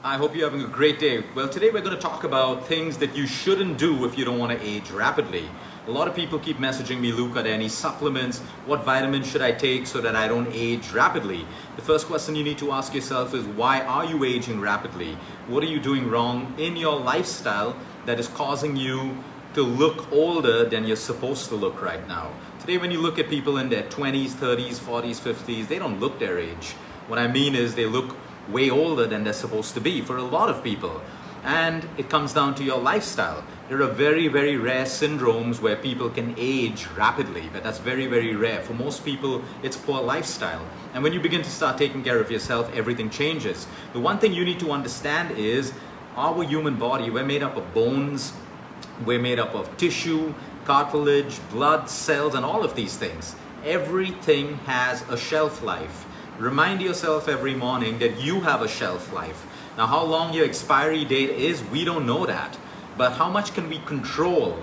I hope you're having a great day. Well, today we're going to talk about things that you shouldn't do if you don't want to age rapidly. A lot of people keep messaging me, Luke, are there any supplements? What vitamins should I take so that I don't age rapidly? The first question you need to ask yourself is, why are you aging rapidly? What are you doing wrong in your lifestyle that is causing you to look older than you're supposed to look right now? Today, when you look at people in their 20s, 30s, 40s, 50s, they don't look their age. What I mean is they look way older than they're supposed to be for a lot of people. And it comes down to your lifestyle. There are very, very rare syndromes where people can age rapidly, but that's very, very rare. For most people, it's poor lifestyle. And when you begin to start taking care of yourself, everything changes. The one thing you need to understand is our human body, we're made up of bones, we're made up of tissue, cartilage, blood, cells, and all of these things. Everything has a shelf life. Remind yourself every morning that you have a shelf life. Now, how long your expiry date is, we don't know that. But how much can we control?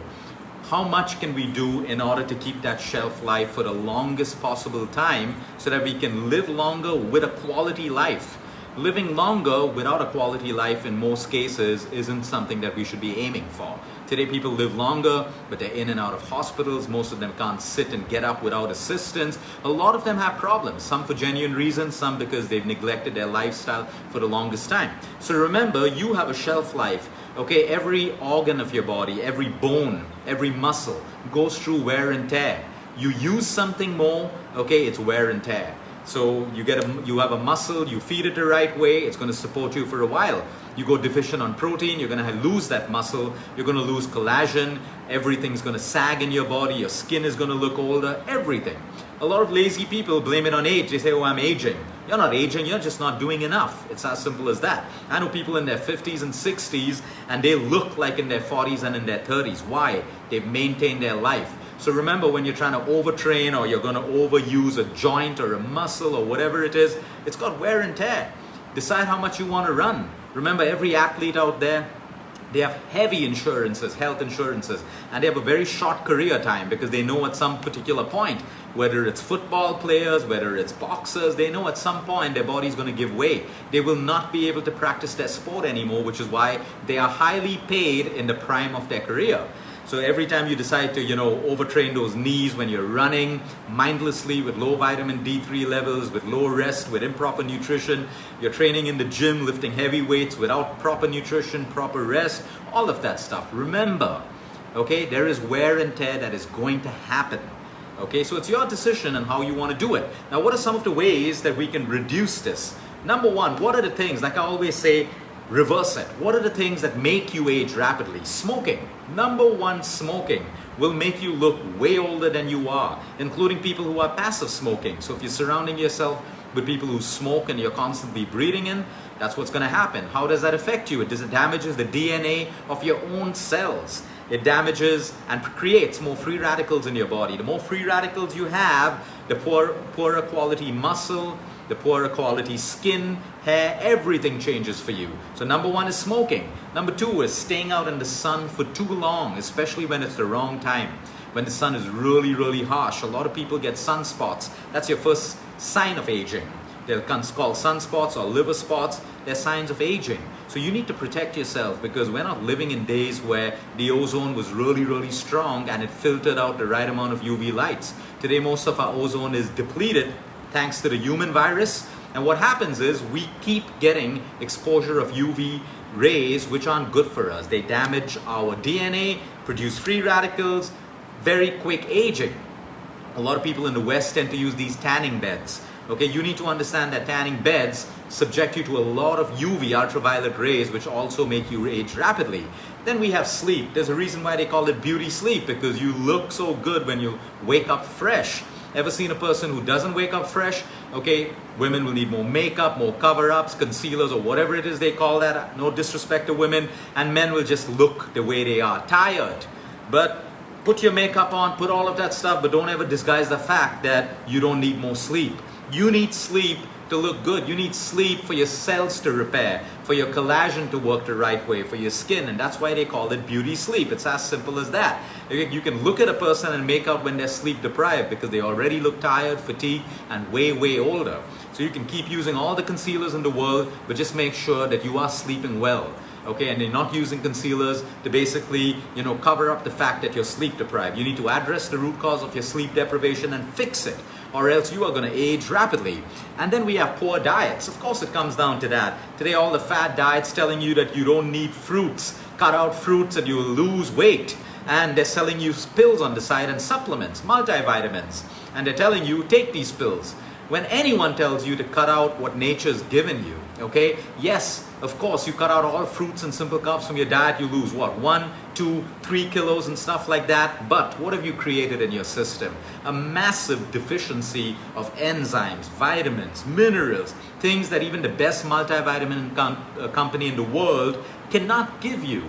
How much can we do in order to keep that shelf life for the longest possible time so that we can live longer with a quality life? Living longer without a quality life in most cases isn't something that we should be aiming for. Today people live longer, but they're in and out of hospitals. Most of them can't sit and get up without assistance. A lot of them have problems, some for genuine reasons, some because they've neglected their lifestyle for the longest time. So remember, you have a shelf life. Okay, every organ of your body, every bone, every muscle goes through wear and tear. You use something more, okay, it's wear and tear. So you have a muscle, you feed it the right way, it's going to support you for a while. You go deficient on protein, you're going to lose that muscle, you're going to lose collagen, everything's going to sag in your body, your skin is going to look older, everything. A lot of lazy people blame it on age. They say, oh, I'm aging. You're not aging, you're just not doing enough. It's as simple as that. I know people in their 50s and 60s and they look like in their 40s and in their 30s. Why? They've maintained their life. So remember, when you're trying to overtrain or you're going to overuse a joint or a muscle or whatever it is, it's got wear and tear. Decide how much you want to run. Remember, every athlete out there, they have heavy insurances, health insurances, and they have a very short career time because they know at some particular point, whether it's football players, whether it's boxers, they know at some point their body's going to give way. They will not be able to practice their sport anymore, which is why they are highly paid in the prime of their career. So every time you decide to, overtrain those knees when you're running mindlessly with low vitamin D3 levels, with low rest, with improper nutrition, you're training in the gym, lifting heavy weights without proper nutrition, proper rest, all of that stuff. Remember, okay, there is wear and tear that is going to happen. Okay, so it's your decision on how you want to do it. Now, what are some of the ways that we can reduce this? Number one, what are the things, like I always say, reverse it. What are the things that make you age rapidly? Smoking. Number one, smoking will make you look way older than you are, including people who are passive smoking. So if you're surrounding yourself with people who smoke and you're constantly breathing in, that's what's going to happen. How does that affect you? It damages the DNA of your own cells. It damages and creates more free radicals in your body. The more free radicals you have, the poorer quality muscle, the poorer quality skin, hair, everything changes for you. So number one is smoking. Number two is staying out in the sun for too long, especially when it's the wrong time. When the sun is really, really harsh, a lot of people get sunspots. That's your first sign of aging. They're called sunspots or liver spots. They're signs of aging. So you need to protect yourself because we're not living in days where the ozone was really, really strong and it filtered out the right amount of UV lights. Today, most of our ozone is depleted thanks to the human virus. And what happens is we keep getting exposure of UV rays which aren't good for us. They damage our DNA, produce free radicals, very quick aging. A lot of people in the West tend to use these tanning beds. Okay, you need to understand that tanning beds subject you to a lot of UV, ultraviolet rays, which also make you age rapidly. Then we have sleep. There's a reason why they call it beauty sleep, because you look so good when you wake up fresh. Ever seen a person who doesn't wake up fresh? Okay, women will need more makeup, more cover-ups, concealers, or whatever it is they call that. No disrespect to women. And men will just look the way they are, tired. But put your makeup on, put all of that stuff, but don't ever disguise the fact that you don't need more sleep. You need sleep to look good. You need sleep for your cells to repair, for your collagen to work the right way, for your skin, and that's why they call it beauty sleep. It's as simple as that. You can look at a person and make out when they're sleep deprived because they already look tired, fatigued, and way, way older. So So you can keep using all the concealers in the world, but just make sure that you are sleeping well. Okay, and you're not using concealers to basically, cover up the fact that you're sleep deprived. You need to address the root cause of your sleep deprivation and fix it, or else you are going to age rapidly. And then we have poor diets. Of course, it comes down to that. Today, all the fad diets telling you that you don't need fruits, cut out fruits and you'll lose weight. And they're selling you pills on the side and supplements, multivitamins. And they're telling you, take these pills. When anyone tells you to cut out what nature's given you, okay? Yes, of course, you cut out all fruits and simple carbs from your diet, you lose what? 1, 2, 3 kilos and stuff like that. But what have you created in your system? A massive deficiency of enzymes, vitamins, minerals, things that even the best multivitamin company in the world cannot give you.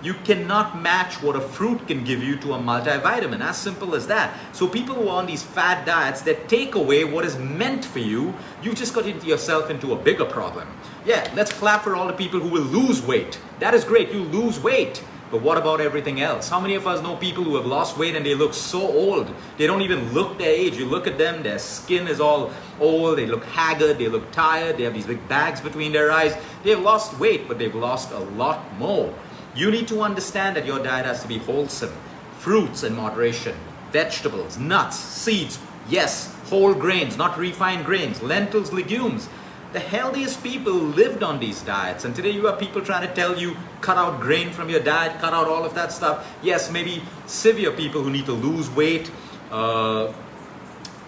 You cannot match what a fruit can give you to a multivitamin, as simple as that. So people who are on these fad diets that take away what is meant for you, you've just got yourself into a bigger problem. Yeah, let's clap for all the people who will lose weight. That is great, you lose weight. But what about everything else? How many of us know people who have lost weight and they look so old? They don't even look their age. You look at them, their skin is all old, they look haggard, they look tired, they have these big bags between their eyes. They've lost weight, but they've lost a lot more. You need to understand that your diet has to be wholesome. Fruits in moderation, vegetables, nuts, seeds, yes, whole grains, not refined grains, lentils, legumes. The healthiest people lived on these diets, and today you have people trying to tell you, cut out grain from your diet, cut out all of that stuff. Yes, maybe severe people who need to lose weight,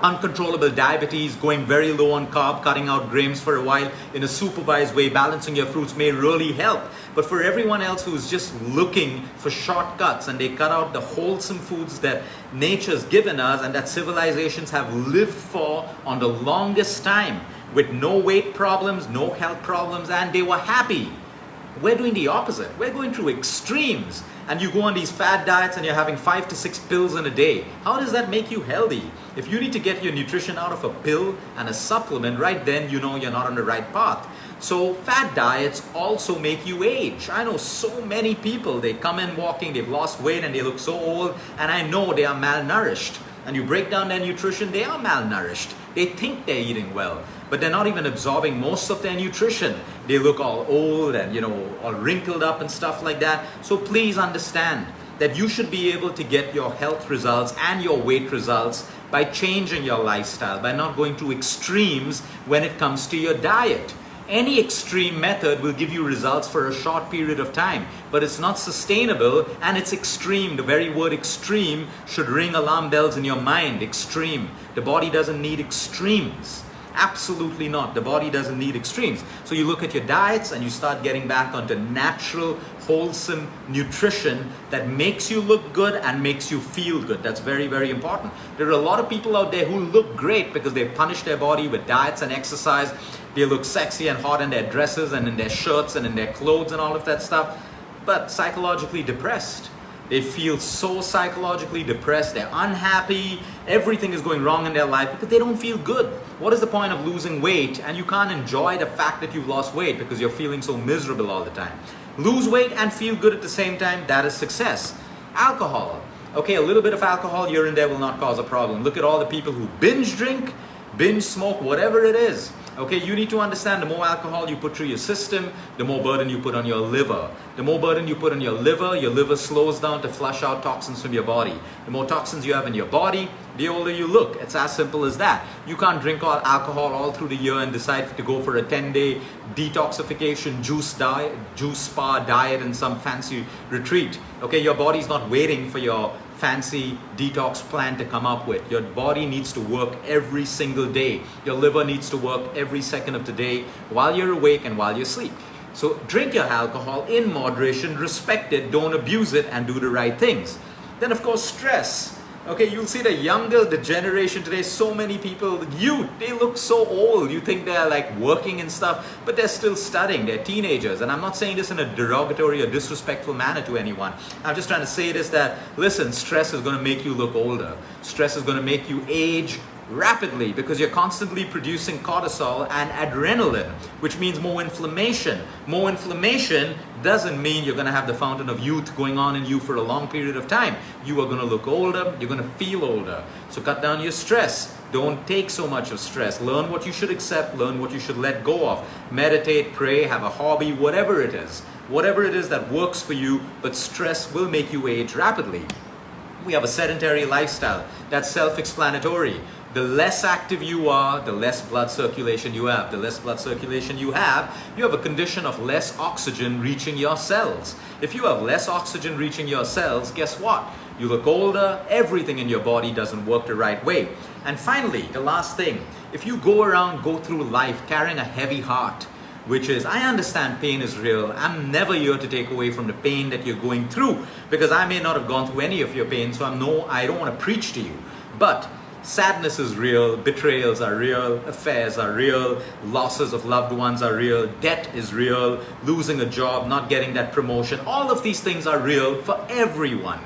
uncontrollable diabetes, going very low on carb, cutting out grains for a while in a supervised way, balancing your fruits may really help. But for everyone else who's just looking for shortcuts and they cut out the wholesome foods that nature's given us and that civilizations have lived for on the longest time with no weight problems, no health problems, and they were happy. We're doing the opposite. We're going through extremes. And you go on these fad diets and you're having 5 to 6 pills in a day. How does that make you healthy? If you need to get your nutrition out of a pill and a supplement, right then you know you're not on the right path. So fad diets also make you age. I know so many people, they come in walking, they've lost weight and they look so old, and I know they are malnourished. And you break down their nutrition, they are malnourished. They think they're eating well, but they're not even absorbing most of their nutrition. They look all old and all wrinkled up and stuff like that. So please understand that you should be able to get your health results and your weight results by changing your lifestyle, by not going to extremes when it comes to your diet. Any extreme method will give you results for a short period of time, but it's not sustainable and it's extreme. The very word extreme should ring alarm bells in your mind. Extreme. The body doesn't need extremes. Absolutely not. The body doesn't need extremes. So you look at your diets and you start getting back onto natural, wholesome nutrition that makes you look good and makes you feel good. That's very, very important. There are a lot of people out there who look great because they've punished their body with diets and exercise. They look sexy and hot in their dresses and in their shirts and in their clothes and all of that stuff, but psychologically depressed. They feel so psychologically depressed, they're unhappy, everything is going wrong in their life because they don't feel good. What is the point of losing weight and you can't enjoy the fact that you've lost weight because you're feeling so miserable all the time? Lose weight and feel good at the same time, that is success. Alcohol. Okay, a little bit of alcohol here and there will not cause a problem. Look at all the people who binge drink, binge smoke, whatever it is. Okay, you need to understand the more alcohol you put through your system, the more burden you put on your liver. The more burden you put on your liver slows down to flush out toxins from your body. The more toxins you have in your body, the older you look. It's as simple as that. You can't drink alcohol all through the year and decide to go for a 10-day detoxification juice spa diet in some fancy retreat. Okay, your body's not waiting for your fancy detox plan to come up with. Your body needs to work every single day. Your liver needs to work every second of the day while you're awake and while you sleep. So drink your alcohol in moderation, respect it, don't abuse it, and do the right things. Then of course, stress. Okay, you'll see the generation today, so many people, they look so old. You think they're like working and stuff, but they're still studying, they're teenagers. And I'm not saying this in a derogatory or disrespectful manner to anyone. I'm just trying to say this that, listen, stress is gonna make you look older. Stress is gonna make you age rapidly because you're constantly producing cortisol and adrenaline, which means more inflammation. More inflammation doesn't mean you're going to have the fountain of youth going on in you for a long period of time. You are going to look older, you're going to feel older. So cut down your stress, Don't take so much of stress. Learn what you should accept, learn what you should let go of. Meditate, pray, have a hobby, whatever it is. Whatever it is that works for you, but stress will make you age rapidly. We have a sedentary lifestyle. That's self-explanatory. The less active you are, the less blood circulation you have. The less blood circulation you have a condition of less oxygen reaching your cells. If you have less oxygen reaching your cells, guess what? You look older, everything in your body doesn't work the right way. And finally, the last thing, if you go through life carrying a heavy heart, which is, I understand pain is real. I'm never here to take away from the pain that you're going through, because I may not have gone through any of your pain, so I don't want to preach to you. But sadness is real, betrayals are real, affairs are real, losses of loved ones are real, debt is real, losing a job, not getting that promotion. All of these things are real for everyone.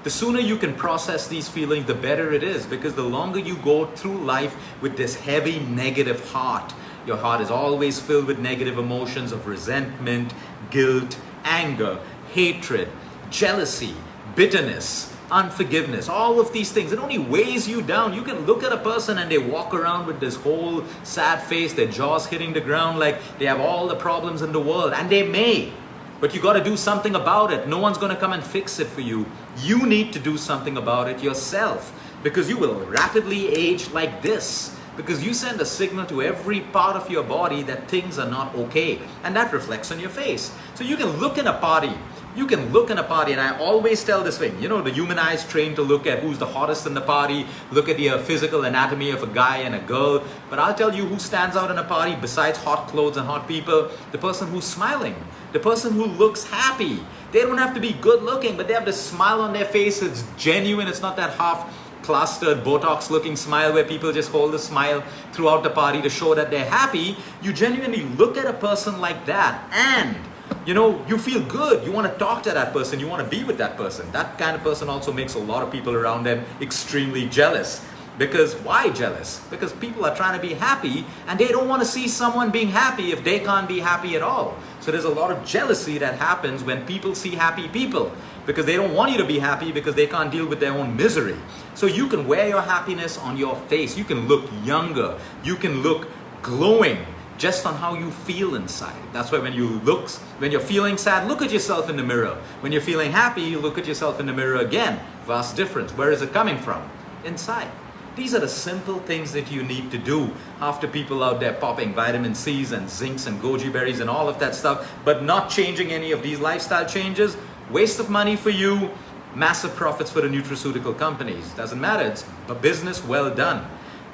The sooner you can process these feelings, the better it is, because the longer you go through life with this heavy negative heart, your heart is always filled with negative emotions of resentment, guilt, anger, hatred, jealousy, bitterness, unforgiveness, all of these things. It only weighs you down. You can look at a person and they walk around with this whole sad face, their jaws hitting the ground like they have all the problems in the world, and they may. But you got to do something about it. No one's going to come and fix it for you. You need to do something about it yourself, because you will rapidly age like this. Because you send a signal to every part of your body that things are not okay. And that reflects on your face. So you can look in a party. And I always tell this thing, the human eye is trained to look at who's the hottest in the party, look at the physical anatomy of a guy and a girl. But I'll tell you who stands out in a party besides hot clothes and hot people: the person who's smiling, the person who looks happy. They don't have to be good looking, but they have this smile on their face. It's genuine. It's not that half plastered Botox looking smile where people just hold a smile throughout the party to show that they're happy. You genuinely look at a person like that and you feel good. You want to talk to that person. You want to be with that person. That kind of person also makes a lot of people around them extremely jealous. Because why jealous? Because people are trying to be happy and they don't want to see someone being happy if they can't be happy at all. So there's a lot of jealousy that happens when people see happy people, because they don't want you to be happy because they can't deal with their own misery. So you can wear your happiness on your face. You can look younger. You can look glowing just on how you feel inside. That's why when you're feeling sad, look at yourself in the mirror. When you're feeling happy, you look at yourself in the mirror again. Vast difference. Where is it coming from? Inside. These are the simple things that you need to do after people out there popping vitamin C's and zincs and goji berries and all of that stuff, but not changing any of these lifestyle changes. Waste of money for you, massive profits for the nutraceutical companies. Doesn't matter, it's a business well done.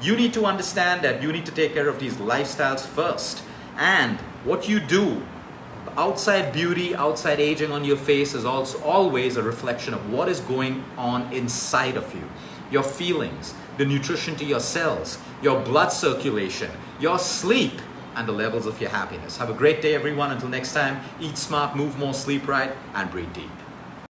You need to understand that you need to take care of these lifestyles first. And what you do, outside beauty, outside aging on your face, is also always a reflection of what is going on inside of you. Your feelings, the nutrition to your cells, your blood circulation, your sleep, and the levels of your happiness. Have a great day, everyone. Until next time, eat smart, move more, sleep right, and breathe deep.